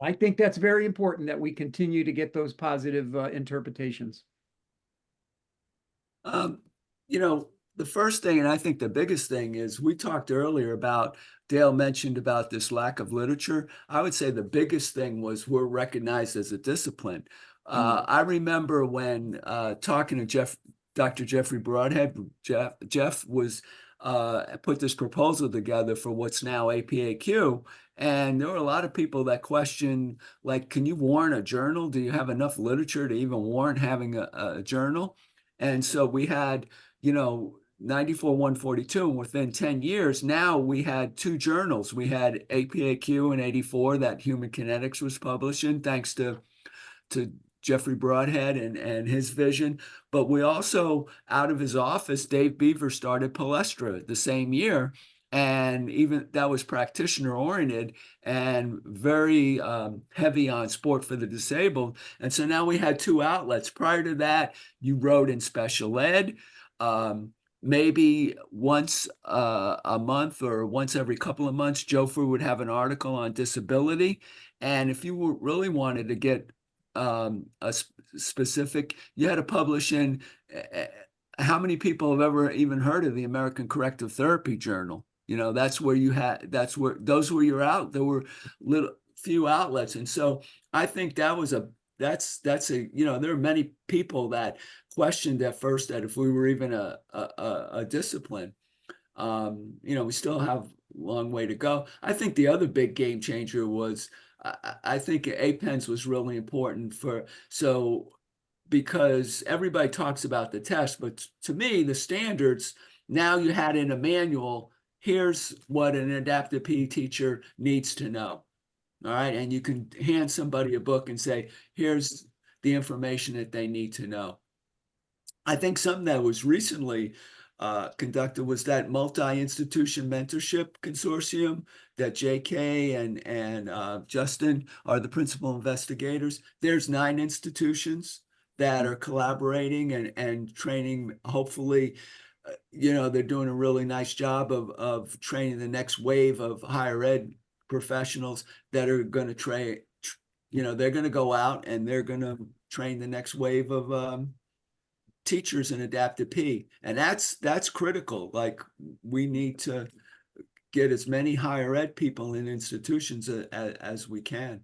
I think that's very important that we continue to get those positive interpretations. The first thing, and I think the biggest thing, is we talked earlier about, Dale mentioned about this lack of literature. I would say the biggest thing was we're recognized as a discipline. I remember when talking to Dr. Jeffrey Broadhead, Jeff was put this proposal together for what's now APAQ. And there were a lot of people that questioned, like, can you warrant a journal? Do you have enough literature to even warrant having a journal? And so we had, 94, 142, and within 10 years, now we had 2 journals. We had APAQ in 84 that Human Kinetics was publishing, thanks to Jeffrey Broadhead and his vision. But we also, out of his office, Dave Beaver started Palestra the same year. And even that was practitioner oriented and very heavy on sport for the disabled. And so now we had 2 outlets. Prior to that, you wrote in special ed. maybe once a month or once every couple of months, Jofer would have an article on disability. And if you really wanted to get specific, you had to publish in how many people have ever even heard of the American Corrective Therapy Journal? You know, that's where you had, those were your there were few outlets. And so I think that was that's a, you know, there are many people that questioned at first that if we were even a discipline. You know, we still have a long way to go. I think the other big game changer was, I think APENS was really important because everybody talks about the test, but to me, the standards, now you had in a manual, here's what an adaptive PE teacher needs to know. All right. And you can hand somebody a book and say, here's the information that they need to know. I think something that was recently conducted was that multi-institution mentorship consortium that JK and Justin are the principal investigators. There's 9 institutions that are collaborating and training. Hopefully, you know, they're doing a really nice job of training the next wave of higher ed professionals that are going to train. You know, they're going to go out and they're going to train the next wave of teachers in adaptive PE, and that's critical. Like, we need to get as many higher ed people in institutions as we can.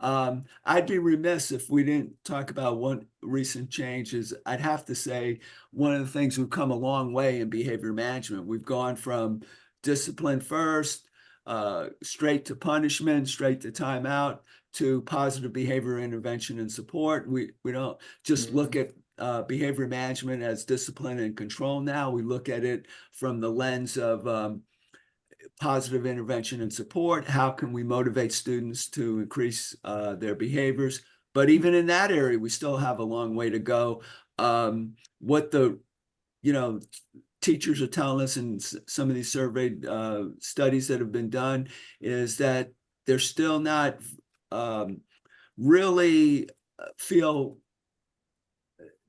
I'd be remiss if we didn't talk about one recent change. I'd have to say one of the things we've come a long way in behavior management. We've gone from discipline first, straight to punishment, straight to timeout, to positive behavior intervention and support. We don't just look at behavior management as discipline and control. Now we look at it from the lens of positive intervention and support. How can we motivate students to increase their behaviors? But even in that area, we still have a long way to go. What the, you know, teachers are telling us in some of these surveyed studies that have been done is that they're still not really feel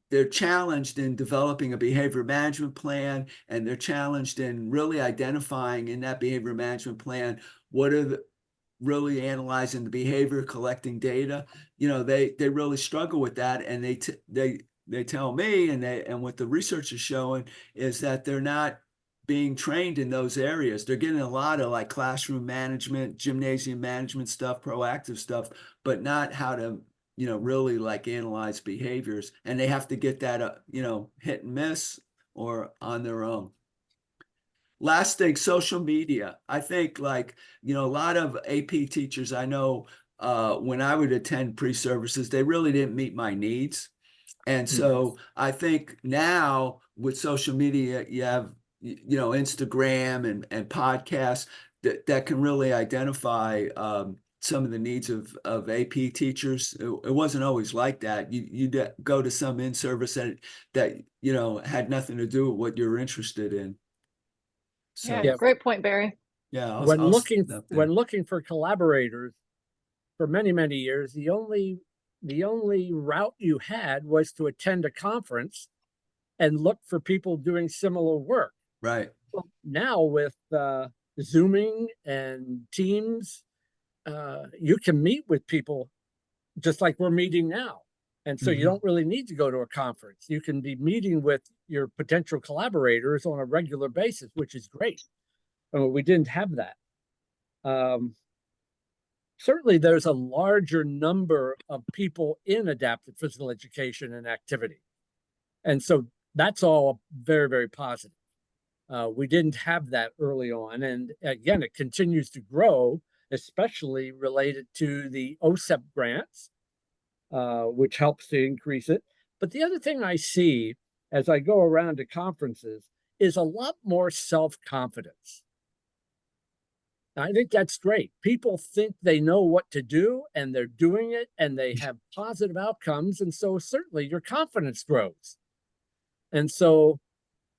they're challenged in developing a behavior management plan, and they're challenged in really identifying in that behavior management plan what are really analyzing the behavior, collecting data. You know, they really struggle with that, and they tell me, and what the research is showing is that they're not being trained in those areas. They're getting a lot of like classroom management, gymnasium management stuff, proactive stuff, but not how to, you know, really like analyze behaviors. And they have to get that, you know, hit and miss or on their own. Last thing, social media. I think, like, you know, a lot of AP teachers I know, when I would attend pre-services, they really didn't meet my needs. And so I think now with social media, you have, you know, Instagram and podcasts that can really identify some of the needs of AP teachers. It wasn't always like that. You go to some in-service that, you know, had nothing to do with what you're interested in. So, Yeah, great point, Barry. yeah. When looking for collaborators for many years, the only route you had was to attend a conference and look for people doing similar work. Right. Well, now with Zooming and Teams, you can meet with people just like we're meeting now. And so you don't really need to go to a conference. You can be meeting with your potential collaborators on a regular basis, which is great. We didn't have that. Certainly, there's a larger number of people in adaptive physical education and activity. And so that's all very positive. We didn't have that early on. And again, it continues to grow, especially related to the OSEP grants, which helps to increase it. But the other thing I see as I go around to conferences is a lot more self-confidence. I think that's great. People think they know what to do, and they're doing it, and they have positive outcomes. And so certainly your confidence grows. And so,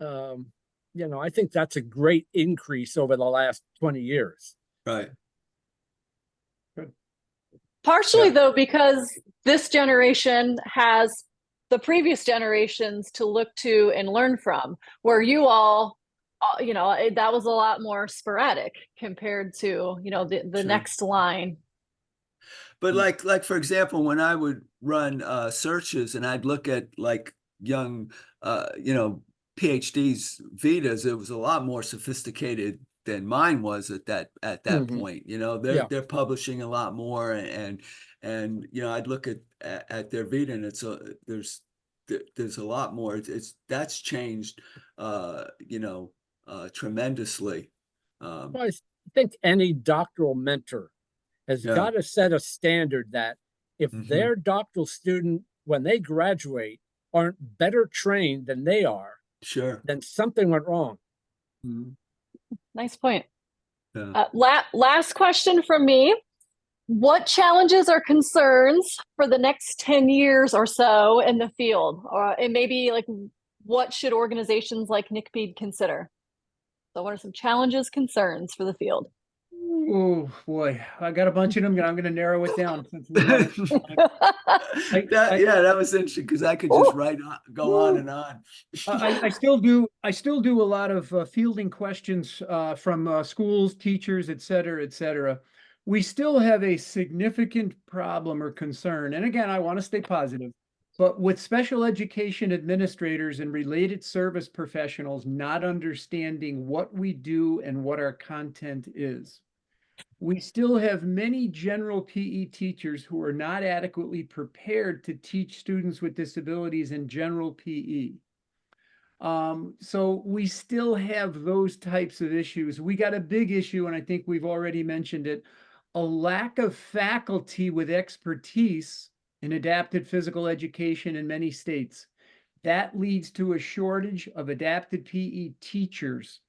you know, I think that's a great increase over the last 20 years. Right. Partially, though, because this generation has the previous generations to look to and learn from, where you all, that was a lot more sporadic compared to, the Sure. next line. But like for example, when I would run searches and I'd look at like young PhDs Vitas, it was a lot more sophisticated than mine was at that point. They're publishing a lot more, and I'd look at their Vita, and there's a lot more. That's changed tremendously. Well, I think any doctoral mentor has got to set a standard that if their doctoral student, when they graduate, aren't better trained than they are, sure, then something went wrong. Nice point. Yeah. Last question from me. What challenges or concerns for the next 10 years or so in the field? And maybe like, what should organizations like NCPEID consider? So what are some challenges, concerns for the field? Oh boy, I got a bunch of them, and I'm going to narrow it down since we that was interesting because I could just go on and on. I still do a lot of fielding questions from schools, teachers, et cetera. We still have a significant problem or concern, and again, I want to stay positive, but with special education administrators and related service professionals not understanding what we do and what our content is. We still have many general PE teachers who are not adequately prepared to teach students with disabilities in general PE. So we still have those types of issues. We got a big issue, and I think we've already mentioned it, a lack of faculty with expertise in adapted physical education in many states. That leads to a shortage of adapted PE teachers.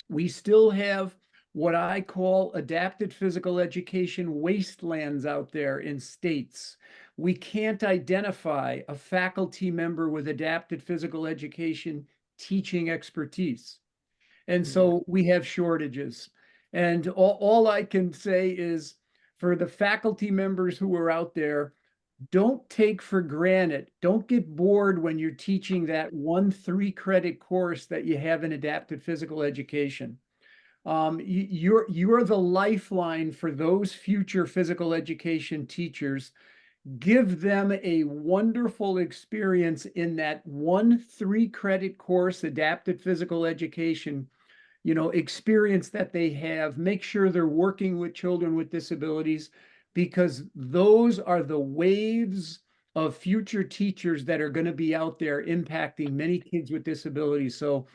We still have what I call adapted physical education wastelands out there in states. We can't identify a faculty member with adapted physical education teaching expertise. And so we have shortages. And all I can say is, for the faculty members who are out there, don't take for granted, don't get bored when you're teaching that 1 3-credit course that you have in adapted physical education. You're the lifeline for those future physical education teachers. Give them a wonderful experience in that 1 3-credit course, adapted physical education, experience that they have. Make sure they're working with children with disabilities, because those are the waves of future teachers that are going to be out there impacting many kids with disabilities. So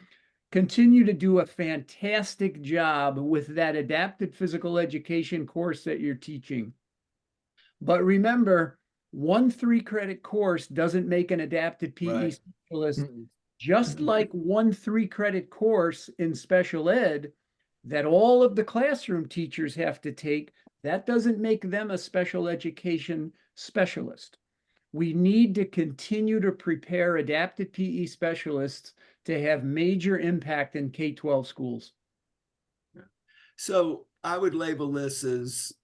continue to do a fantastic job with that adapted physical education course that you're teaching. But remember, 1 3-credit course doesn't make an adapted PE specialist, just like 1 3-credit course in special ed that all of the classroom teachers have to take, that doesn't make them a special education specialist. We need to continue to prepare adapted PE specialists to have major impact in K-12 schools. So I would label this as,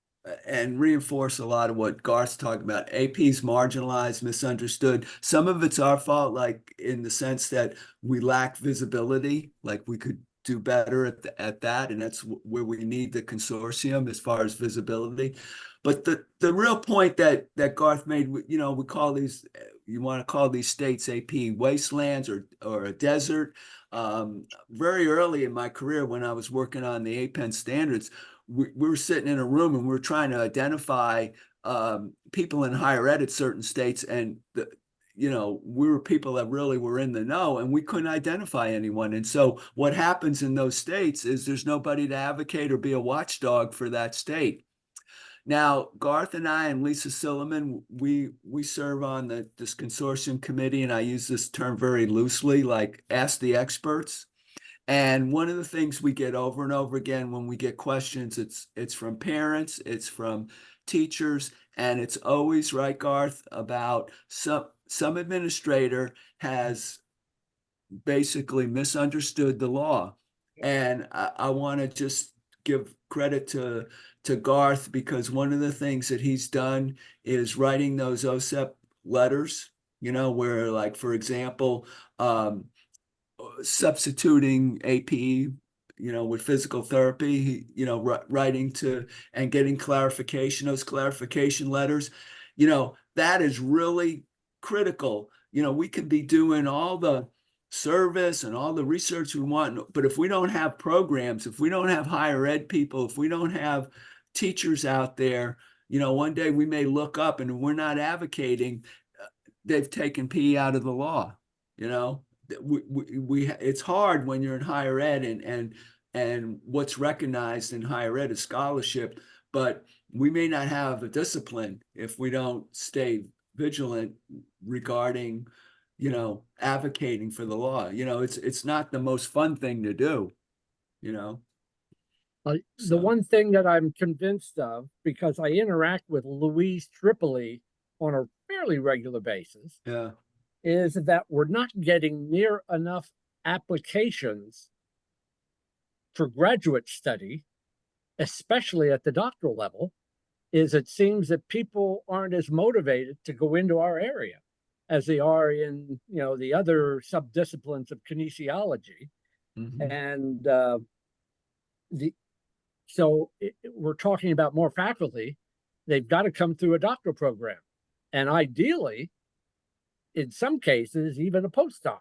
and reinforce a lot of what Garth's talking about, AP's marginalized, misunderstood. Some of it's our fault, like in the sense that we lack visibility, like we could do better at that, and that's where we need the consortium as far as visibility. But the real point that Garth made, we call these, you want to call these states AP wastelands or a desert. Very early in my career, when I was working on the APEN standards, we were sitting in a room and we were trying to identify people in higher ed at certain states, and we were people that really were in the know, and we couldn't identify anyone. And so what happens in those states is there's nobody to advocate or be a watchdog for that state. Now, Garth and I and Lisa Silliman, we serve on this consortium committee, and I use this term very loosely, like ask the experts. And one of the things we get over and over again when we get questions, it's from parents, it's from teachers, and it's always, right, Garth, about some administrator has basically misunderstood the law. And I want to just give credit to Garth, because one of the things that he's done is writing those OSEP letters, you know, where like, for example, substituting APE, you know, with physical therapy, you know, writing to and getting clarification, those clarification letters, you know, that is really critical. You know, we could be doing all the service and all the research we want, but if we don't have programs, if we don't have higher ed people, if we don't have teachers out there, you know, one day we may look up and we're not advocating, they've taken PE out of the law, you know. It's hard when you're in higher ed and what's recognized in higher ed is scholarship, but we may not have a discipline if we don't stay vigilant regarding, you know, advocating for the law. You know, it's not the most fun thing to do, you know. The So, one thing that I'm convinced of, because I interact with Louise Tripoli on a fairly regular basis, yeah, is that we're not getting near enough applications for graduate study, especially at the doctoral level, is it seems that people aren't as motivated to go into our area as they are in, you know, the other subdisciplines of kinesiology. mhm, And we're talking about more faculty. They've got to come through a doctoral program, and ideally, in some cases, even a postdoc.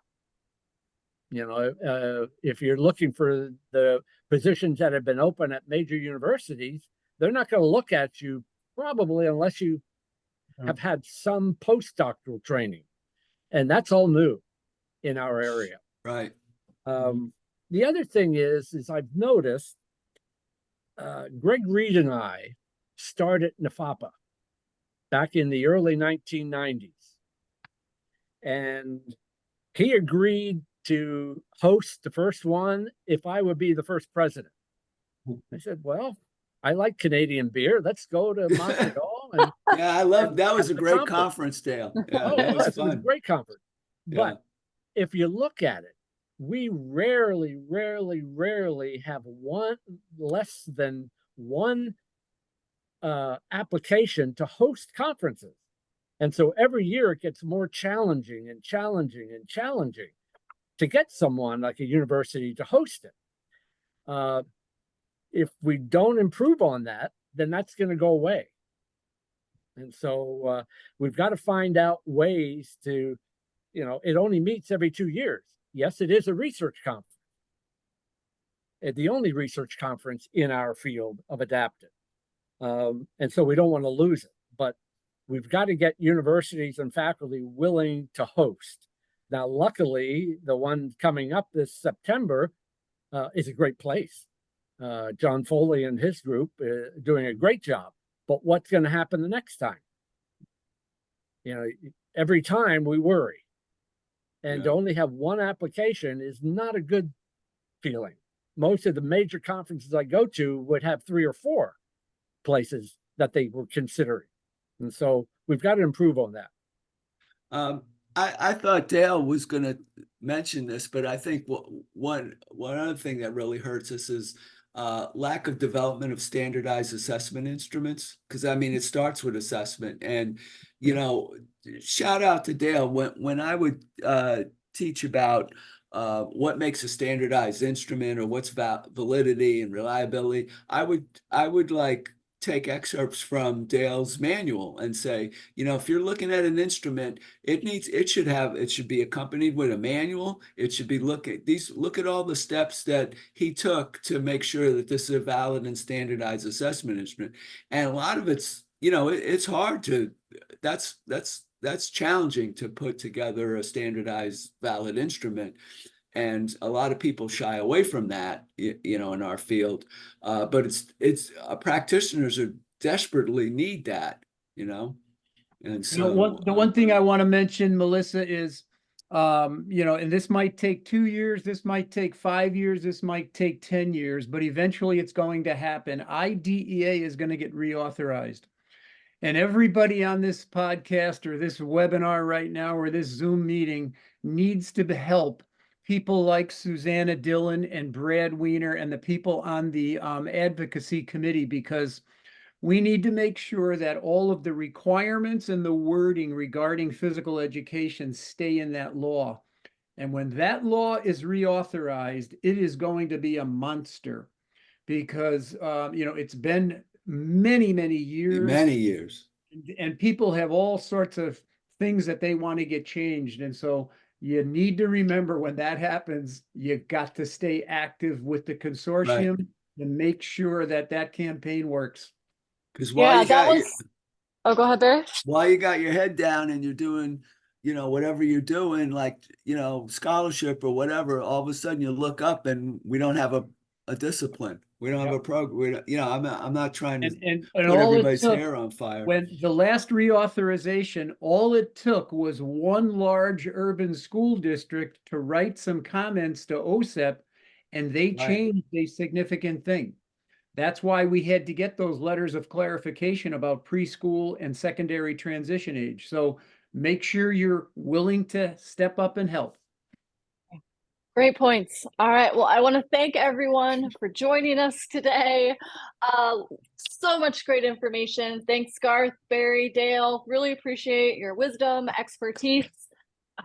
You know, if you're looking for the positions that have been open at major universities, they're not going to look at you probably unless you have had some postdoctoral training, and that's all new in our area. right. The other thing is I've noticed Greg Reed and I started NFAPA back in the early 1990s, and he agreed to host the first one if I would be the first president. I said, well, I like Canadian beer. Let's go to Montreal. And Yeah, I love that. Was a the great conference. conference, Dale. Yeah, Oh, that it was was a fun. great conference. Yeah. But if you look at it, we rarely have less than one application to host conferences. And so every year it gets more challenging and challenging and challenging to get someone like a university to host it. If we don't improve on that, then that's going to go away. And so we've got to find out ways to, you know, it only meets every 2 years. Yes, it is a research conference. The only research conference in our field of adaptive. And so we don't want to lose it, but we've got to get universities and faculty willing to host. Now, luckily, the one coming up this September is a great place. John Foley and his group doing a great job. But what's going to happen the next time? You know, every time we worry. And to only have one application is not a good feeling. Most of the major conferences I go to would have 3 or 4 places that they were considering. And so we've got to improve on that. I thought Dale was going to mention this, but I think one other thing that really hurts us is lack of development of standardized assessment instruments. Because I mean, it starts with assessment, and you know, shout out to Dale when I would teach about what makes a standardized instrument or what's validity and reliability. I would like take excerpts from Dale's manual and say, you know, if you're looking at an instrument, it should be accompanied with a manual. It should be look at all the steps that he took to make sure that this is a valid and standardized assessment instrument. And a lot of it's, you know, it's hard to, that's challenging to put together a standardized valid instrument. And a lot of people shy away from that, you know, in our field. But it's practitioners are desperately need that, you know. And so the one thing I want to mention, Melissa, is, you know, and this might take 2 years, this might take 5 years, this might take 10 years, but eventually it's going to happen. IDEA is going to get reauthorized. And everybody on this podcast or this webinar right now or this Zoom meeting needs to help people like Susanna Dillon and Brad Weiner and the people on the advocacy committee, because we need to make sure that all of the requirements and the wording regarding physical education stay in that law. And when that law is reauthorized, it is going to be a monster because, it's been many, many years. Many years. And people have all sorts of things that they want to get changed. And so you need to remember when that happens, you got to stay active with the consortium and make sure that that campaign works. Because Yeah, that was. Oh, go ahead, Barry. while you got your head down and you're doing, whatever you're doing, like, scholarship or whatever, all of a sudden you look up and we don't have a discipline. We don't have a program. We don't, I'm not trying to And put all it everybody's took, hair on fire. when the last reauthorization, all it took was one large urban school district to write some comments to OSEP, and they changed a significant thing. That's why we had to get those letters of clarification about preschool and secondary transition age. So make sure you're willing to step up and help. Great points. All right. Well, I want to thank everyone for joining us today. So much great information. Thanks, Garth, Barry, Dale. Really appreciate your wisdom, expertise.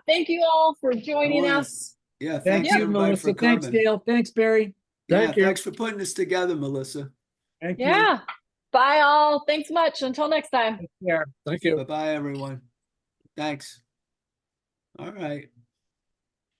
Thank you all for joining us. Yeah, Thank thanks you, everybody Melissa. for coming. Thanks, Dale. Thanks, Barry. Thank you. Thanks for putting this together, Melissa. Thank you. Yeah. Bye, all. Thanks much. Until next time. Take care. Thank you. Bye-bye, everyone. Thanks. All right.